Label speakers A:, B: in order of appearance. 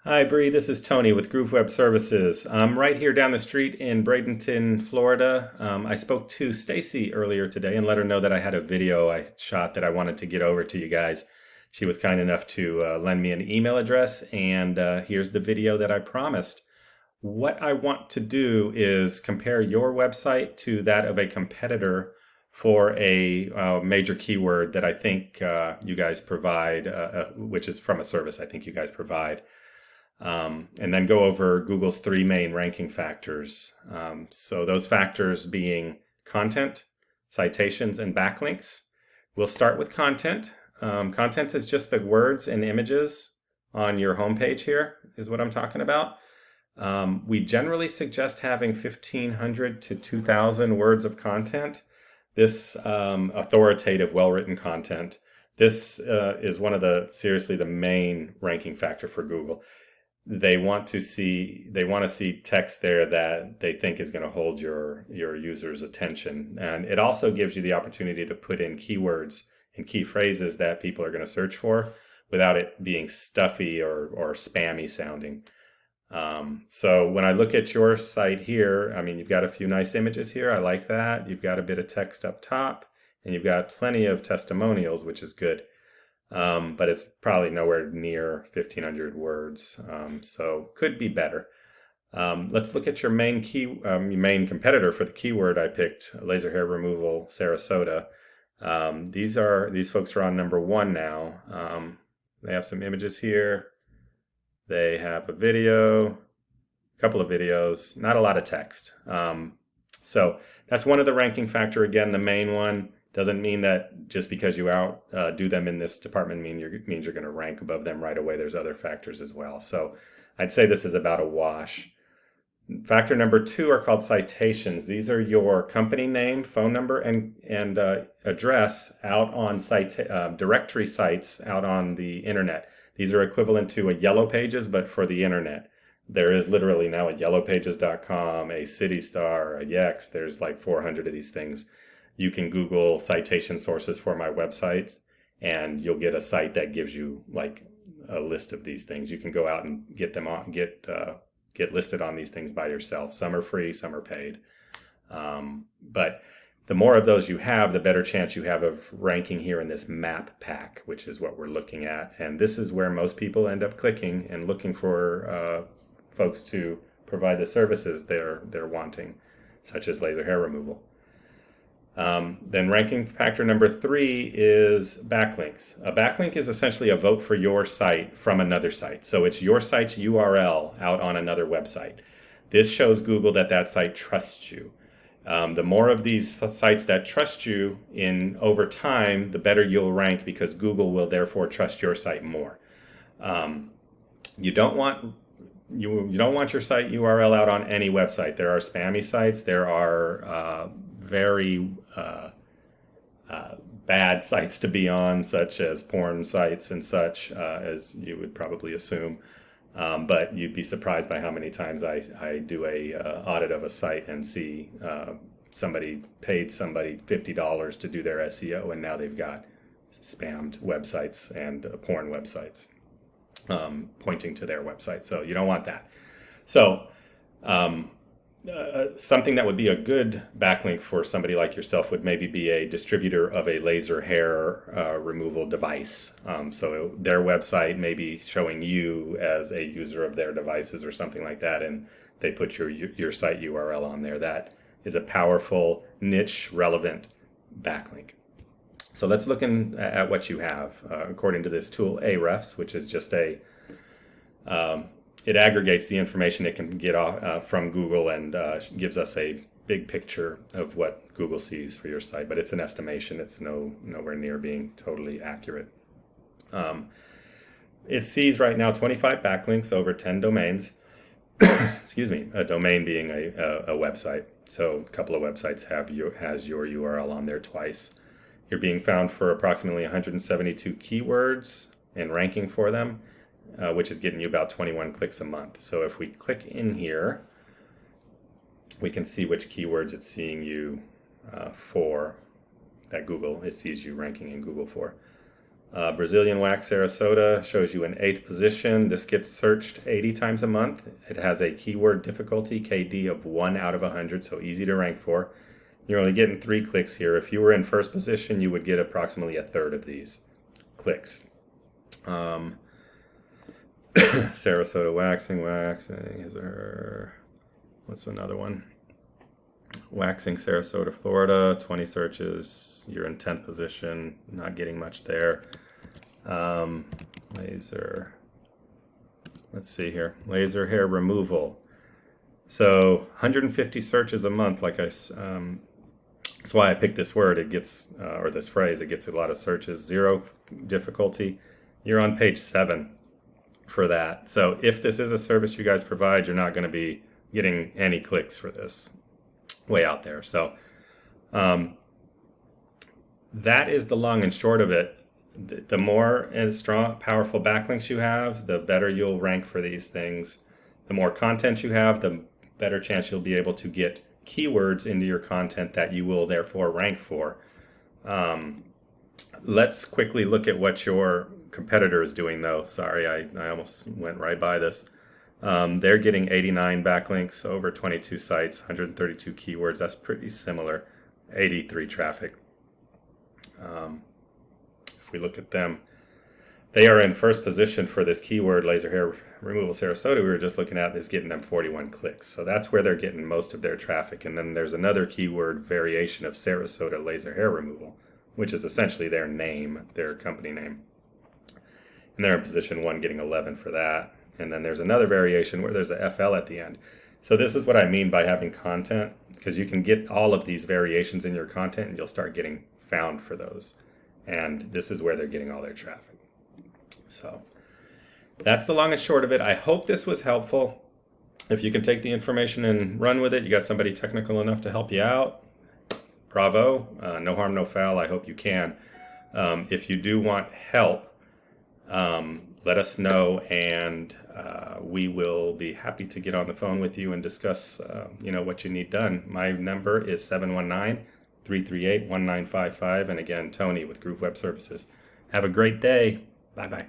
A: Hi, Bree. This is Tony with Groove Web Services. I'm right here down the street in Bradenton, Florida. I spoke to Stacy earlier today and let her know that I had a video I shot that I wanted to get over to you guys. She was kind enough to lend me an email address, and here's the video that I promised. What I want to do is compare your website to that of a competitor for a major keyword that I think you guys provide, which is from a service I think you guys provide. And then go over Google's three main ranking factors. So those factors being content, citations, and backlinks. We'll start with content. Content is just the words and images on your homepage here, is what I'm talking about. We generally suggest having 1,500 to 2,000 words of content. This authoritative, well-written content. This is one of seriously the main ranking factor for Google. They want to see text there that they think is going to hold your user's attention. And it also gives you the opportunity to put in keywords and key phrases that people are going to search for without it being stuffy or spammy sounding. So when I look at your site here, I mean, you've got a few nice images here. I like that. You've got a bit of text up top, and you've got plenty of testimonials, which is good. But it's probably nowhere near 1,500 words, so could be better. Let's look at your main main competitor for the keyword I picked, laser hair removal, Sarasota. These folks are on number one now. They have some images here. They have a video, a couple of videos, not a lot of text. So that's one of the ranking factor. Again, the main one. Doesn't mean that just because you outdo them in this department means you're going to rank above them right away. There's other factors as well. So I'd say this is about a wash. Factor number two are called citations. These are your company name, phone number, and address out on directory sites out on the internet. These are equivalent to a Yellow Pages, but for the internet. There is literally now a yellowpages.com, a CityStar, a Yext. There's like 400 of these things. You can Google citation sources for my websites, and you'll get a site that gives you like a list of these things. You can go out and get them on, get listed on these things by yourself. Some are free, some are paid. But the more of those you have, the better chance you have of ranking here in this map pack, which is what we're looking at. And this is where most people end up clicking and looking for folks to provide the services they're wanting, such as laser hair removal. Then ranking factor number three is backlinks. A backlink is essentially a vote for your site from another site. So it's your site's URL out on another website. This shows Google that site trusts you. The more of these sites that trust you over time, the better you'll rank, because Google will therefore trust your site more. You don't want your site URL out on any website. There are spammy sites. There are very bad sites to be on, such as porn sites and such, as you would probably assume. But you'd be surprised by how many times I do a audit of a site and see somebody paid somebody $50 to do their SEO, and now they've got spammed websites and porn websites pointing to their website. So you don't want that. So something that would be a good backlink for somebody like yourself would maybe be a distributor of a laser hair removal device. So their website may be showing you as a user of their devices or something like that, and they put your site URL on there. That is a powerful, niche, relevant backlink. So let's look at what you have. According to this tool, Ahrefs, which is just it aggregates the information it can get from Google and gives us a big picture of what Google sees for your site. But it's an estimation. It's nowhere near being totally accurate. It sees right now 25 backlinks over 10 domains. Excuse me, a domain being a website. So a couple of websites has your URL on there twice. You're being found for approximately 172 keywords and ranking for them, which is getting you about 21 clicks a month. So if we click in here, we can see which keywords it's seeing you for, that Google sees you ranking in Google for. Brazilian Wax Sarasota shows you in 8th position. This gets searched 80 times a month. It has a keyword difficulty, KD, of 1 out of 100, so easy to rank for. You're only getting 3 clicks here. If you were in 1st position, you would get approximately a third of these clicks. Sarasota waxing is there. What's another one? Waxing Sarasota, Florida, 20 searches. You're in 10th position, not getting much there. Laser. Let's see here. Laser hair removal. So 150 searches a month. That's why I picked this word. It gets, or this phrase, it gets a lot of searches. 0 difficulty. You're on page 7 for that. So if this is a service you guys provide, you're not going to be getting any clicks for this. Way out there. So that is the long and short of it. The more and strong, powerful backlinks you have, the better you'll rank for these things. The more content you have, the better chance you'll be able to get keywords into your content that you will therefore rank for. Let's quickly look at what your competitor is doing, though. Sorry, I almost went right by this. They're getting 89 backlinks over 22 sites, 132 keywords. That's pretty similar. 83 traffic. If we look at them, they are in 1st position for this keyword, laser hair removal Sarasota. We were just looking at is getting them 41 clicks. So that's where they're getting most of their traffic. And then there's another keyword variation of Sarasota laser hair removal, which is essentially their name, their company name. And they're in position 1, getting 11 for that. And then there's another variation where there's a FL at the end. So this is what I mean by having content, because you can get all of these variations in your content and you'll start getting found for those. And this is where they're getting all their traffic. So that's the long and short of it. I hope this was helpful. If you can take the information and run with it, you got somebody technical enough to help you out, bravo. No harm, no foul. I hope you can. If you do want help, let us know, and we will be happy to get on the phone with you and discuss what you need done. My number is 719-338-1955, and again, Tony with Groove Web Services. Have a great day. Bye-bye.